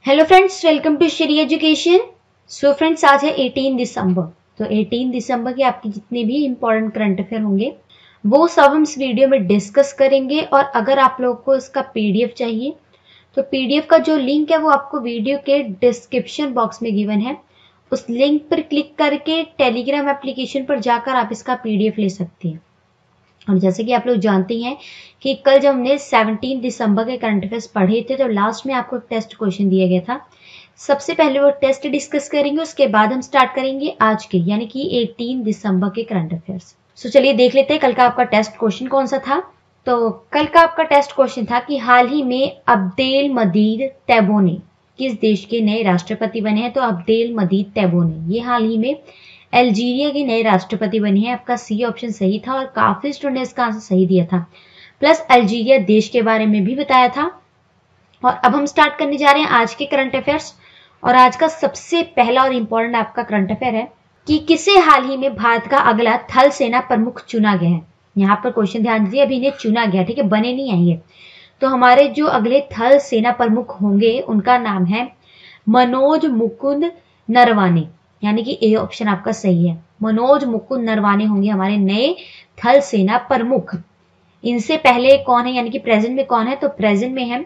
Hello friends, welcome to Shri education. So friends, आज है 18 दिसंबर। तो 18 दिसंबर के आपके जितने भी इम्पोर्टेंट करंट अफेयर होंगे वो सब हम इस वीडियो में डिस्कस करेंगे। और अगर आप लोगों को इसका पीडीएफ चाहिए तो पीडीएफ का जो लिंक है वो आपको वीडियो के डिस्क्रिप्शन बॉक्स में गिवन है। उस लिंक पर क्लिक करके टेलीग्राम एप्लीकेशन पर जाकर आप इसका पीडीएफ ले सकते हैं। और जैसे कि आप लोग जानते हैं कि कल जब हमने 17 दिसंबर के करंट अफेयर्स पढ़े थे तो लास्ट में आपको एक टेस्ट क्वेश्चन दिया गया था। सबसे पहले वो टेस्ट डिस्कस करेंगे, उसके बाद हम स्टार्ट करेंगे आज के यानी कि 18 दिसंबर के करंट अफेयर्स। सो चलिए देख लेते हैं कल का आपका टेस्ट क्वेश्चन कौन सा था। तो कल का आपका टेस्ट क्वेश्चन था कि हाल ही में अब्देल मजीद तैबूने किस देश के नए राष्ट्रपति बने हैं। तो अब्देल मजीद तैबूने ये हाल ही में अल्जीरिया के नए राष्ट्रपति बने हैं। आपका सी ऑप्शन सही था और काफी स्टूडेंट ने इसका आंसर सही दिया था, प्लस अल्जीरिया देश के बारे में भी बताया था। और अब हम स्टार्ट करने जा रहे हैं आज के करंट अफेयर्स। और आज का सबसे पहला और इम्पोर्टेंट आपका करंट अफेयर है कि किसे हाल ही में भारत का अगला थल सेना प्रमुख चुना गया है। यहाँ पर क्वेश्चन ध्यान दीजिए, अभी इन्हें चुना गया, ठीक है, बने नहीं आएंगे। तो हमारे जो अगले थल सेना प्रमुख होंगे उनका नाम है मनोज मुकुंद नरवाने, यानी कि ए ऑप्शन आपका सही है। मनोज मुकुंद नरवाने होंगे हमारे नए थल सेना प्रमुख। इनसे पहले कौन है, यानी कि प्रेजेंट में कौन है, तो प्रेजेंट में है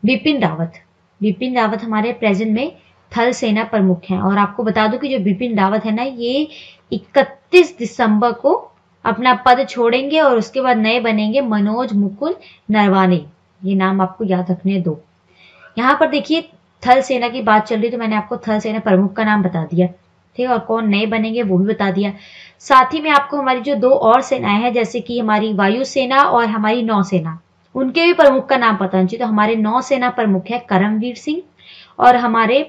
बिपिन रावत। बिपिन रावत हमारे प्रेजेंट में थल सेना प्रमुख हैं। और आपको बता दूं कि जो बिपिन रावत है ना, ये 31 दिसंबर को अपना पद छोड़ेंगे और उसके बाद नए बनेंगे मनोज मुकुंद नरवाने। ये नाम आपको याद रखने दो। यहाँ पर देखिए थल सेना की बात चल रही तो मैंने आपको थल सेना प्रमुख का नाम बता दिया, ठीक है, और कौन नए बनेंगे वो भी बता दिया। साथ ही में आपको हमारी जो दो और सेनाएं हैं जैसे कि हमारी वायुसेना और हमारी नौसेना, उनके भी प्रमुख का नाम पता चाहिए। तो हमारे नौसेना प्रमुख है करमवीर सिंह और हमारे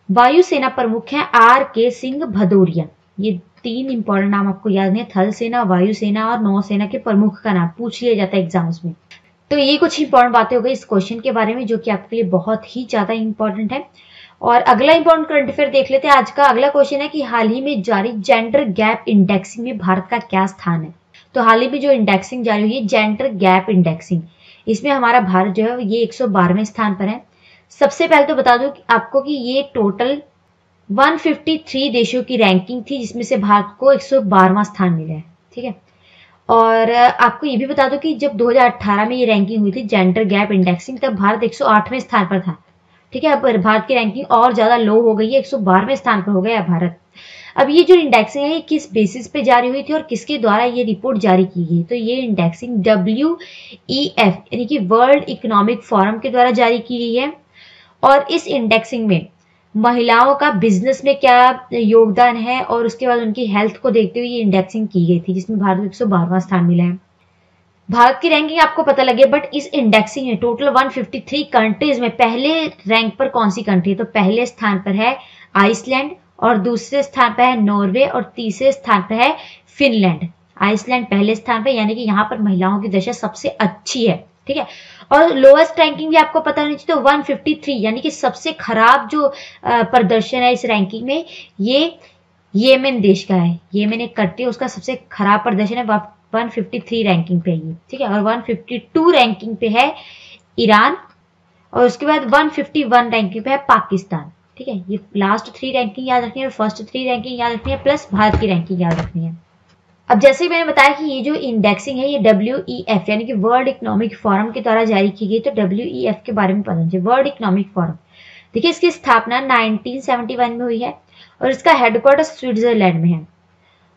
वायुसेना प्रमुख है RK सिंह भदौरिया। ये तीन इंपॉर्टेंट नाम आपको याद है, थल सेना, वायुसेना और नौसेना के प्रमुख का नाम पूछ लिया जाता है एग्जाम्स में। तो ये कुछ इंपॉर्टेंट बातें हो गई इस क्वेश्चन के बारे में जो कि आपके लिए बहुत ही ज्यादा इंपॉर्टेंट है। और अगला इंपॉर्टेंट करंट अफेयर देख लेते हैं। आज का अगला क्वेश्चन है कि हाल ही में जारी जेंडर गैप इंडेक्सिंग में भारत का क्या स्थान है। तो हाल ही में जो इंडेक्सिंग जारी हुई है जेंडर गैप इंडेक्सिंग, इसमें हमारा भारत जो है ये 112वें स्थान पर है। सबसे पहले तो बता दूं आपको कि ये टोटल 153 देशों की रैंकिंग थी जिसमें से भारत को 112वां स्थान मिला है, ठीक है। और आपको ये भी बता दो कि जब 2018 में ये रैंकिंग हुई थी जेंडर गैप इंडेक्सिंग, तब भारत 108वें स्थान पर था, ठीक है। अब भारत की रैंकिंग और ज्यादा लो हो गई है, 112वें स्थान पर हो गया भारत। अब ये जो इंडेक्सिंग है ये किस बेसिस पे जारी हुई थी और किसके द्वारा ये रिपोर्ट जारी की गई, तो ये इंडेक्सिंग WEF यानी कि वर्ल्ड इकोनॉमिक फोरम के द्वारा जारी की गई है। और इस इंडेक्सिंग में महिलाओं का बिजनेस में क्या योगदान है और उसके बाद उनकी हेल्थ को देखते हुए ये इंडेक्सिंग की गई थी जिसमें भारत को 112वां स्थान मिला है। भारत की रैंकिंग आपको पता लगे, बट इस इंडेक्सिंग में टोटल 153 कंट्रीज में पहले रैंक पर कौन सी कंट्री है, तो पहले स्थान पर है आइसलैंड और दूसरे स्थान पर है नॉर्वे और तीसरे स्थान पर है फिनलैंड। आइसलैंड पहले स्थान पर, यानी कि यहाँ पर महिलाओं की दशा सबसे अच्छी है, ठीक है। और लोएस्ट रैंकिंग भी आपको पता होनी चाहिए, तो 153 यानी कि सबसे खराब जो प्रदर्शन है इस रैंकिंग में ये येमेन देश का है। येमेन एक कंट्री है, उसका सबसे खराब प्रदर्शन है, 153 रैंकिंग पे है ये, ठीक है। और 152 रैंकिंग पे है ईरान और उसके बाद 151 रैंकिंग पे है पाकिस्तान, ठीक है। ये लास्ट 3 रैंकिंग याद रखनी है और फर्स्ट 3 रैंकिंग याद रखनी है, प्लस भारत की रैंकिंग याद रखनी है। अब जैसे ही मैंने बताया कि ये जो इंडेक्सिंग है ये WEF यानी कि वर्ल्ड इकोनॉमिक फोरम के द्वारा जारी की गई। तो WEF के बारे में पता चाहिए, वर्ल्ड इकोनॉमिक फोरम, देखिए इसकी स्थापना 1971 में हुई है और इसका हेडक्वार्टर स्विट्जरलैंड में है।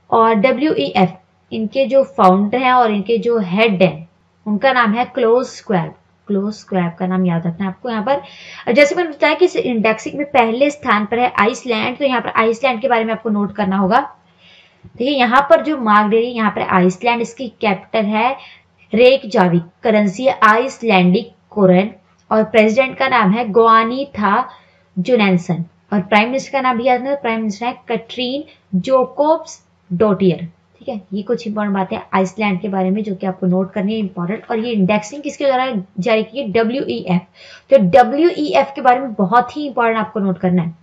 और WEF इनके जो फाउंडर हैं और इनके जो हेड हैं उनका नाम है क्लोज स्क्वैब। क्लोज स्क्वैब का नाम याद रखना है आपको यहाँ पर। जैसे मैंने बताया कि इस इंडेक्सिंग में पहले स्थान पर है आइसलैंड, तो यहाँ पर आइसलैंड के बारे में आपको नोट करना होगा। देखिए यहाँ पर जो मार्क दे रही है यहाँ पर आइसलैंड, इसकी कैपिटल है रेकजाविक, करेंसी है आइसलैंडिक कोरन और प्रेसिडेंट का नाम है गोआनी था जोनेसन और प्राइम मिनिस्टर का नाम भी याद रखना, प्राइम मिनिस्टर है कैट्रीन जोकोब्स डोटियर, ठीक है। ये कुछ इंपॉर्टेंट बातें आइसलैंड के बारे में जो कि आपको नोट करनी है इंपॉर्टेंट। और ये इंडेक्सिंग किसके द्वारा जारी की है, WEF। तो WEF के बारे में बहुत ही इंपॉर्टेंट आपको नोट करना है।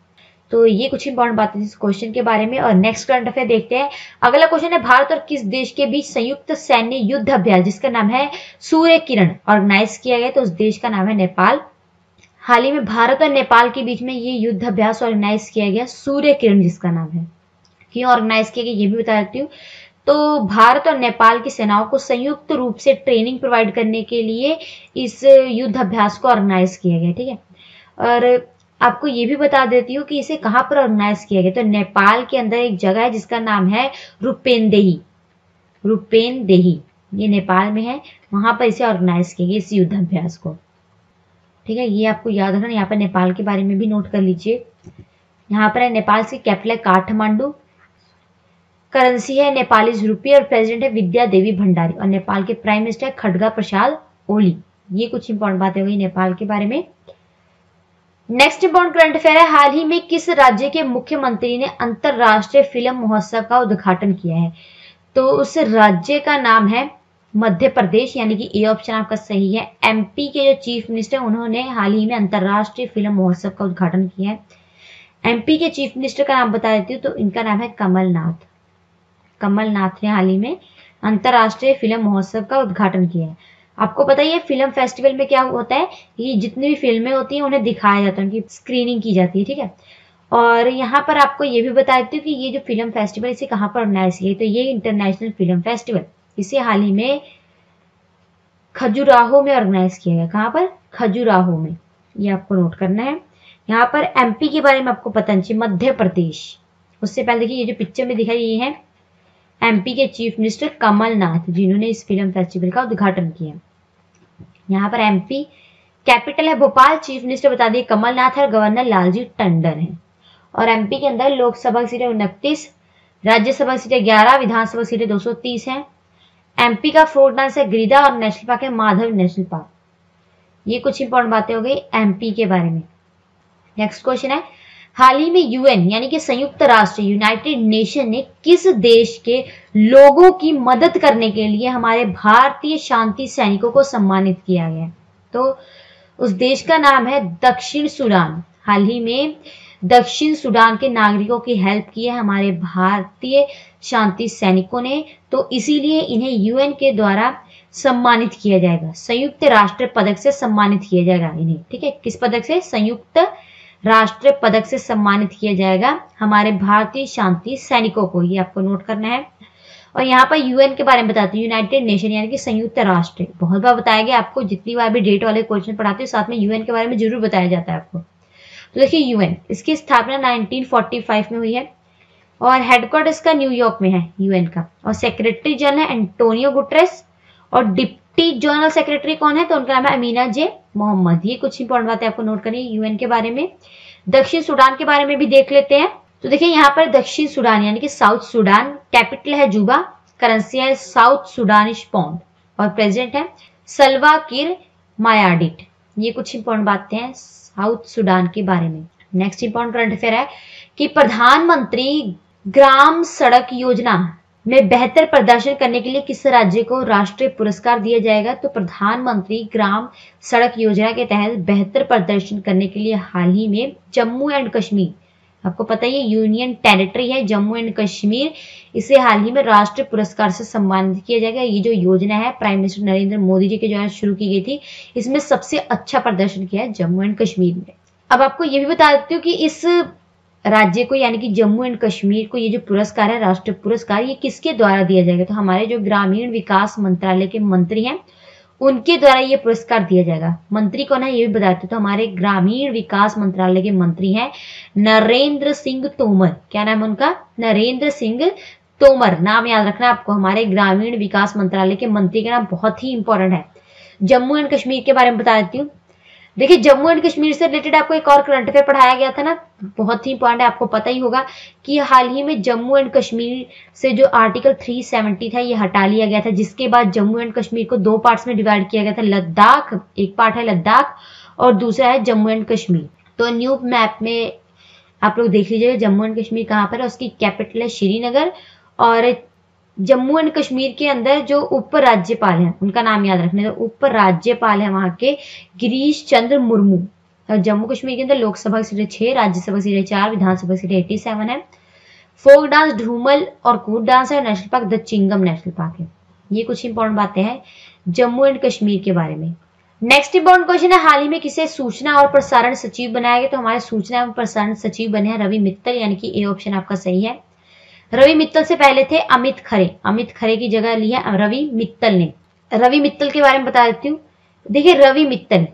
तो ये कुछ इंपॉर्टेंट बातें इस क्वेश्चन के बारे में। और नेक्स्ट करंट अफेयर देखते हैं। अगला क्वेश्चन है भारत और किस देश के बीच संयुक्त सैन्य युद्ध अभ्यास जिसका नाम है सूर्य किरण ऑर्गेनाइज किया गया, तो उस देश का नाम है नेपाल। हाल ही में भारत और नेपाल के बीच में ये युद्ध अभ्यास ऑर्गेनाइज किया गया, सूर्य किरण जिसका नाम है। क्यों ऑर्गेनाइज किया गया ये भी बता देती हूँ। तो भारत और नेपाल की सेनाओं को संयुक्त रूप से ट्रेनिंग प्रोवाइड करने के लिए इस युद्ध अभ्यास को ऑर्गेनाइज किया गया, ठीक है। और आपको ये भी बता देती हूँ कि इसे कहाँ पर ऑर्गेनाइज किया गया। तो नेपाल के अंदर एक जगह है जिसका नाम है रूपेनदेही, रूपेनदेही ये नेपाल में है, वहां पर इसे ऑर्गेनाइज किया गया इस युद्ध अभ्यास को, ठीक है। ये आपको याद रखना। यहाँ पर नेपाल के बारे में भी नोट कर लीजिए। यहाँ पर है नेपाल की कैपिटल है काठमांडू, करेंसी है नेपाली रुपये और प्रेसिडेंट है विद्या देवी भंडारी और नेपाल के प्राइम मिनिस्टर खड्गा प्रसाद ओली। ये कुछ इंपॉर्टेंट बातें हुई नेपाल के बारे में। नेक्स्ट इंपॉर्टेंट करंट अफेयर है, हाल ही में किस राज्य के मुख्यमंत्री ने अंतरराष्ट्रीय फिल्म महोत्सव का उद्घाटन किया है। तो उस राज्य का नाम है मध्य प्रदेश, यानी कि ए ऑप्शन आपका सही है। एमपी के जो चीफ मिनिस्टर उन्होंने हाल ही में अंतरराष्ट्रीय फिल्म महोत्सव का उद्घाटन किया है। एमपी के चीफ मिनिस्टर का नाम बता देती हूँ, तो इनका नाम है कमलनाथ। कमलनाथ ने हाल ही में अंतरराष्ट्रीय फिल्म महोत्सव का उद्घाटन किया है। आपको पता है फिल्म फेस्टिवल में क्या होता है, ये जितनी भी फिल्में होती हैं उन्हें दिखाया जाता है, उनकी स्क्रीनिंग की जाती है, ठीक है। और यहाँ पर आपको ये भी बता देती हूँ कि ये जो फिल्म फेस्टिवल इसे कहाँ पर ऑर्गेनाइज किया, तो ये इंटरनेशनल फिल्म फेस्टिवल इसे हाल ही में खजुराहो में ऑर्गेनाइज किया गया। कहाँ पर? खजुराहो में, ये आपको नोट करना है। यहाँ पर एमपी के बारे में आपको पता नहीं चाहिए, मध्य प्रदेश। उससे पहले देखिए ये जो पिक्चर में दिखाई ये है एमपी के चीफ मिनिस्टर कमलनाथ, जिन्होंने इस फिल्म फेस्टिवल का उद्घाटन किया। यहाँ पर एमपी कैपिटल है भोपाल, चीफ मिनिस्टर बता दिए कमलनाथ है और गवर्नर लालजी टंडन है। और एमपी के अंदर लोकसभा की सीटें 29, राज्यसभा की सीटें 11, विधानसभा की सीटें 230 हैं। एमपी का फ्लोट डांस है गिरिधा और नेशनल पार्क है माधव नेशनल पार्क। ये कुछ इंपॉर्टेंट बातें हो गई एमपी के बारे में। नेक्स्ट क्वेश्चन है, हाल ही में यूएन यानी कि संयुक्त राष्ट्र यूनाइटेड नेशन ने किस देश के लोगों की मदद करने के लिए हमारे भारतीय शांति सैनिकों को सम्मानित किया गया? तो उस देश का नाम है दक्षिण सूडान। हाल ही में दक्षिण सूडान के नागरिकों की हेल्प की है हमारे भारतीय शांति सैनिकों ने, तो इसीलिए इन्हें यूएन के द्वारा सम्मानित किया जाएगा, संयुक्त राष्ट्र पदक से सम्मानित किया जाएगा इन्हें, ठीक है। किस पदक से? संयुक्त राष्ट्र पदक से सम्मानित किया जाएगा हमारे भारतीय शांति सैनिकों को, ये आपको नोट करना है। और यहाँ पर यूएन के बारे में बताते हैं, यूनाइटेड नेशन यानी कि संयुक्त राष्ट्र। बहुत बार बताया गया आपको, जितनी बार भी डेट वाले क्वेश्चन पढ़ाते हैं साथ में यूएन के बारे में जरूर बताया जाता है आपको। तो देखिए यूएन, इसकी स्थापना 1945 में हुई है और हेडक्वार्टर इसका न्यूयॉर्क में है यूएन का। और सेक्रेटरी जनरल है एंटोनियो गुटरेस और डिप्टी जनरल सेक्रेटरी कौन है? तो उनका नाम है अमीना जे मोहम्मद। ये कुछ इंपॉर्टेंट बातें आपको नोट करनी है यूएन के बारे में। दक्षिण सूडान के बारे में भी देख लेते हैं। तो देखिए यहाँ पर दक्षिण सूडान यानी कि साउथ सूडान, कैपिटल है जुबा, करेंसी है साउथ सूडानिश पाउंड और प्रेसिडेंट है सल्वा किर मायाडिट। ये कुछ इंपॉर्टेंट बातें हैं साउथ सूडान के बारे में। नेक्स्ट इंपॉर्टेंट करंट अफेयर है कि प्रधानमंत्री ग्राम सड़क योजना में बेहतर प्रदर्शन करने के लिए किस राज्य को राष्ट्रीय पुरस्कार दिया जाएगा? तो प्रधानमंत्री ग्राम सड़क योजना के तहत बेहतर प्रदर्शन करने के लिए हाल ही में जम्मू एंड कश्मीर, आपको पता है यूनियन टेरिटरी है जम्मू एंड कश्मीर, इसे हाल ही में राष्ट्रीय पुरस्कार से सम्मानित किया जाएगा। ये जो योजना है प्राइम मिनिस्टर नरेंद्र मोदी जी के द्वारा शुरू की गई थी, इसमें सबसे अच्छा प्रदर्शन किया है जम्मू एंड कश्मीर में। अब आपको ये भी बता देती हूँ कि इस राज्य को यानी कि जम्मू एंड कश्मीर को ये जो पुरस्कार है राष्ट्रीय पुरस्कार, ये किसके द्वारा दिया जाएगा? तो हमारे जो ग्रामीण विकास मंत्रालय के मंत्री हैं उनके द्वारा ये पुरस्कार दिया जाएगा। मंत्री कौन है ये भी बताते, तो हमारे ग्रामीण विकास मंत्रालय के मंत्री हैं नरेंद्र सिंह तोमर। क्या नाम है उनका? नरेंद्र सिंह तोमर। नाम याद रखना आपको, हमारे ग्रामीण विकास मंत्रालय के मंत्री का नाम बहुत ही इंपॉर्टेंट है। जम्मू एंड कश्मीर के बारे में बता देती हूँ। देखिए जम्मू एंड कश्मीर से रिलेटेड आपको एक और करंट अफेयर पढ़ाया गया था ना, बहुत ही इंपॉर्टेंट है, आपको पता ही होगा कि हाल ही में जम्मू एंड कश्मीर से जो आर्टिकल 370 था ये हटा लिया गया था, जिसके बाद जम्मू एंड कश्मीर को दो पार्ट्स में डिवाइड किया गया था। लद्दाख, एक पार्ट है लद्दाख और दूसरा है जम्मू एंड कश्मीर। तो न्यू मैप में आप लोग देख लीजिएगा जम्मू एंड कश्मीर कहाँ पर है, उसकी कैपिटल है श्रीनगर। और जम्मू एंड कश्मीर के अंदर जो उप राज्यपाल हैं उनका नाम याद रखने, तो उप राज्यपाल है वहां के गिरीश चंद्र मुर्मू। और जम्मू कश्मीर के अंदर लोकसभा की सीटें 6, राज्यसभा की सीटें 4, विधानसभा की सीटें 87 है। फोक डांस ढूमल और कूट डांस है। नेशनल पार्क द चिंगम नेशनल पार्क है। ये कुछ इंपॉर्टेंट बातें हैं जम्मू एंड कश्मीर के बारे में। नेक्स्ट इंपॉर्टेंट क्वेश्चन है, हाल ही में किसे सूचना और प्रसारण सचिव बनाया गया? तो हमारे सूचना एवं प्रसारण सचिव बने हैं रवि मित्तल, यानी कि ए ऑप्शन आपका सही है। रवि मित्तल से पहले थे अमित खरे, अमित खरे की जगह ली है रवि मित्तल ने। रवि मित्तल के बारे में बता देती हूँ। देखिए रवि मित्तल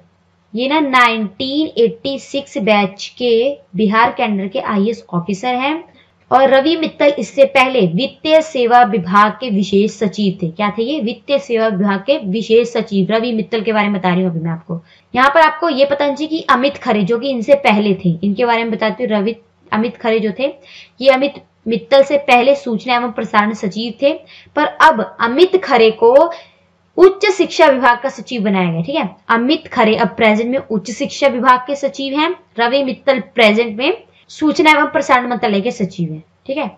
ये ना 1986 बैच के बिहार कैडर के आईएएस ऑफिसर हैं, और रवि मित्तल इससे पहले वित्तीय सेवा विभाग के विशेष सचिव थे। क्या थे ये? वित्तीय सेवा विभाग के विशेष सचिव। रवि मित्तल के बारे में बता रही हूँ अभी मैं आपको। यहाँ पर आपको ये पता चाहिए कि अमित खरे जो कि इनसे पहले थे, इनके बारे में बताती हूँ। अमित खरे जो थे, ये अमित मित्तल से पहले सूचना एवं प्रसारण सचिव थे, पर अब अमित खरे को उच्च शिक्षा विभाग का सचिव बनाया गया। ठीक है, अमित खरे अब प्रेजेंट में उच्च शिक्षा विभाग के सचिव हैं, रवि मित्तल प्रेजेंट में सूचना एवं प्रसारण मंत्रालय के सचिव हैं। ठीक है,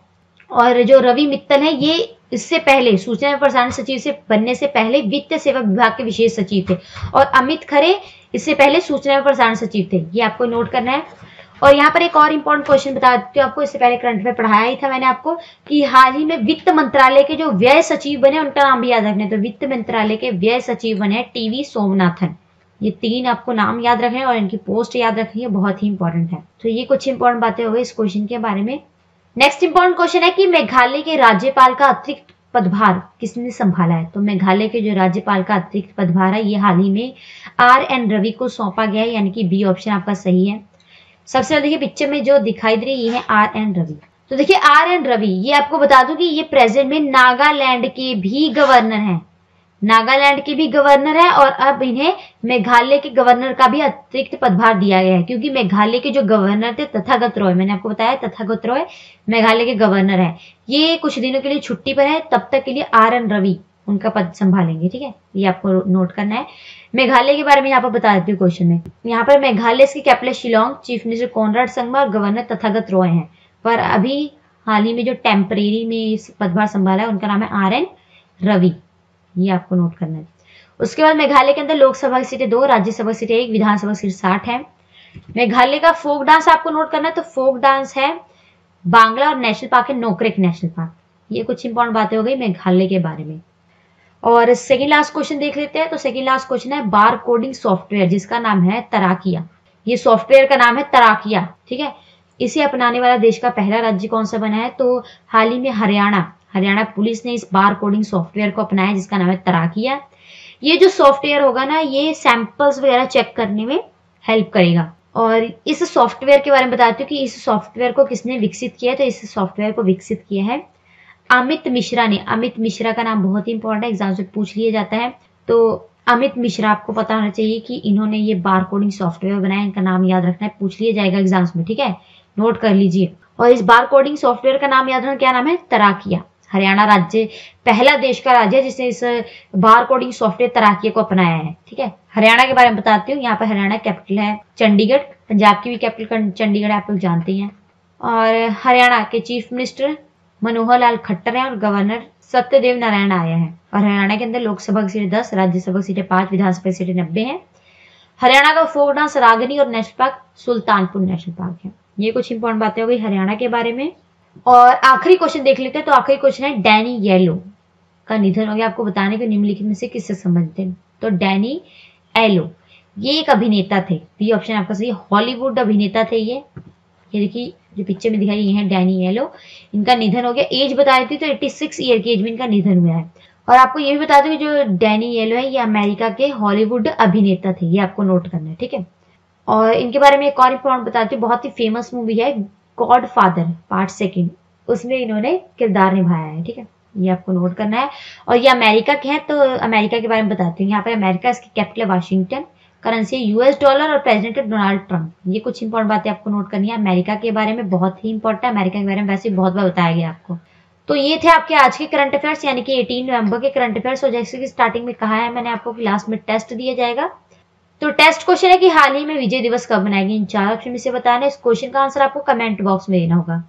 और जो रवि मित्तल है ये इससे पहले सूचना एवं प्रसारण सचिव से बनने से पहले वित्त सेवा विभाग के विशेष सचिव थे, और अमित खरे इससे पहले सूचना एवं प्रसारण सचिव थे। ये आपको नोट करना है। और यहाँ पर एक और इंपॉर्टेंट क्वेश्चन बता देती हूँ आपको, इससे पहले करंट अफेयर पढ़ाया ही था मैंने आपको कि हाल ही में वित्त मंत्रालय के जो व्यय सचिव बने उनका नाम भी याद रखना है। तो वित्त मंत्रालय के व्यय सचिव बने टीवी सोमनाथन। ये 3 आपको नाम याद रखने हैं और इनकी पोस्ट याद रखनी है, बहुत ही इंपॉर्टेंट है। तो ये कुछ इंपॉर्टेंट बातें हो गई इस क्वेश्चन के बारे में। नेक्स्ट इंपॉर्टेंट क्वेश्चन है कि मेघालय के राज्यपाल का अतिरिक्त पदभार किसने संभाला है? तो मेघालय के जो राज्यपाल का अतिरिक्त पदभार है ये हाल ही में RN रवि को सौंपा गया है, यानी कि बी ऑप्शन आपका सही है। सबसे पहले देखिए पिक्चर में जो दिखाई दे रही है RN रवि। तो देखिए RN रवि ये आपको बता दूं कि ये प्रेजेंट में नागालैंड के भी गवर्नर हैं, नागालैंड के भी गवर्नर है, और अब इन्हें मेघालय के गवर्नर का भी अतिरिक्त पदभार दिया गया है, क्योंकि मेघालय के जो गवर्नर थे तथागत रॉय, मैंने आपको बताया तथागत रॉय मेघालय के गवर्नर है, ये कुछ दिनों के लिए छुट्टी पर है, तब तक के लिए RN रवि उनका पद संभालेंगे। ठीक है, ये आपको नोट करना है। मेघालय के बारे में यहाँ पर बता देती हूँ क्वेश्चन में। यहाँ पर मेघालय की capital Shillong, chief minister Conrad Sangma और गवर्नर तथागत रॉय हैं, पर अभी हाल ही में जो टेम्परेरी में इस पदभार संभाला है उनका नाम है RN रवि। ये आपको नोट करना है। उसके बाद मेघालय के अंदर लोकसभा की सीटें 2, राज्यसभा सीटें 1, विधानसभा सीट 60 है। मेघालय का फोक डांस आपको नोट करना है। तो फोक डांस है बांग्ला, और नेशनल पार्क है नोकरेक नेशनल पार्क। ये कुछ इंपॉर्टेंट बातें हो गई मेघालय के बारे में। और सेकेंड लास्ट क्वेश्चन देख लेते हैं। तो सेकेंड लास्ट क्वेश्चन है बार कोडिंग सॉफ्टवेयर जिसका नाम है तराकिया। ये सॉफ्टवेयर का नाम है तराकिया। ठीक है, इसे अपनाने वाला देश का पहला राज्य कौन सा बना है? तो हाल ही में हरियाणा पुलिस ने इस बार कोडिंग सॉफ्टवेयर को अपनाया जिसका नाम है तराकिया। ये जो सॉफ्टवेयर होगा ना, ये सैंपल्स वगैरह चेक करने में हेल्प करेगा। और इस सॉफ्टवेयर के बारे में बताती हूँ कि इस सॉफ्टवेयर को किसने विकसित किया है। तो इस सॉफ्टवेयर को विकसित किया है अमित मिश्रा ने। अमित मिश्रा का नाम बहुत ही इंपॉर्टेंट है, एग्जाम से पूछ लिया जाता है। तो अमित मिश्रा आपको पता होना चाहिए कि इन्होंने ये बार कोडिंग सॉफ्टवेयर बनाया, इनका नाम याद रखना है, पूछ लिया जाएगा एग्जाम्स में। ठीक है, नोट कर लीजिए। और इस बार कोडिंग सॉफ्टवेयर का नाम याद रखना, क्या नाम है? तराकिया। हरियाणा राज्य पहला देश का राज्य है जिसने इस बार कोडिंग सॉफ्टवेयर तराकिया को अपनाया है। ठीक है, हरियाणा के बारे में बताती हूँ। यहाँ पर हरियाणा कैपिटल है चंडीगढ़, पंजाब की भी कैपिटल चंडीगढ़ आप लोग जानते हैं। और हरियाणा के चीफ मिनिस्टर मनोहर लाल खट्टर है और गवर्नर सत्यदेव नारायण आर्य है। और हरियाणा के अंदर लोकसभा की सीटें 10, राज्यसभा की सीटें 5, विधानसभा की सीटें 90 हैं। हरियाणा का फोक डांस रागनी और national park Sultanpur national park है। ये कुछ इंपॉर्टेंट बातें हो गई हरियाणा के बारे में। और आखिरी क्वेश्चन देख लेते हैं। तो आखिरी क्वेश्चन है डैनी येलो का निधन हो गया, आपको बताने के निम्नलिखित में से किससे संबंधित है? तो डैनी येलो ये एक अभिनेता थे, बी ऑप्शन आपका सही, हॉलीवुड अभिनेता थे ये देखिए जो पिक्चर में दिखाई है डैनी येलो, इनका निधन हो गया। एज बता देती तो 86 ईयर की एज में इनका निधन हुआ है। और आपको ये भी बता दूं कि जो डैनी येलो है ये अमेरिका के हॉलीवुड अभिनेता थे, ये आपको नोट करना है। ठीक है, और इनके बारे में एक और इंपॉर्टेंट बताती हूँ, बहुत ही फेमस मूवी है गॉड फादर पार्ट 2, उसमें इन्होंने किरदार निभाया है। ठीक है, ये आपको नोट करना है। और ये अमेरिका के हैं, तो अमेरिका के बारे में बताती हूँ। यहाँ पर अमेरिका, इसकी capital Washington, currency US dollar और प्रेसिडेंट है डोनाल्ड ट्रंप। ये कुछ इंपॉर्टेंट बातें आपको नोट करनी है अमेरिका के बारे में, बहुत ही इंपॉर्टेंट है। अमेरिका के बारे में वैसे बहुत बार बताया गया आपको। तो ये थे आपके आज के करंट अफेयर्स, यानी कि 18 नवंबर के करंट अफेयर्स। और जैसे कि स्टार्टिंग में कहा है मैंने आपको कि लास्ट में टेस्ट दिया जाएगा। तो टेस्ट क्वेश्चन है कि हाल ही में विजय दिवस कब मनाएंगे? इन 4 ऑप्शन में से बताना है। इस क्वेश्चन का आंसर आपको कमेंट बॉक्स में देना होगा।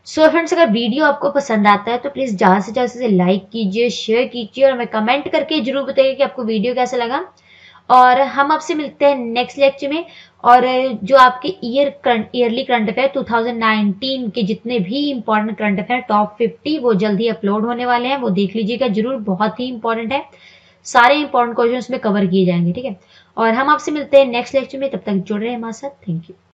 सो फ्रेंड्स, अगर वीडियो आपको पसंद आता है तो प्लीज ज्यादा से ज्यादा से लाइक कीजिए, शेयर कीजिए, और मैं कमेंट करके जरूर बताइए कि आपको वीडियो कैसा लगा। और हम आपसे मिलते हैं नेक्स्ट लेक्चर में। और जो आपके ईयरली करंट अफेयर 2019 के जितने भी इंपॉर्टेंट करंट अफेयर टॉप 50 वो जल्दी अपलोड होने वाले हैं, वो देख लीजिएगा जरूर, बहुत ही इंपॉर्टेंट है। सारे इंपॉर्टेंट क्वेश्चन उसमें कवर किए जाएंगे। ठीक है, और हम आपसे मिलते हैं नेक्स्ट लेक्चर में, तब तक जुड़ रहे हैं हमारे साथ। Thank you.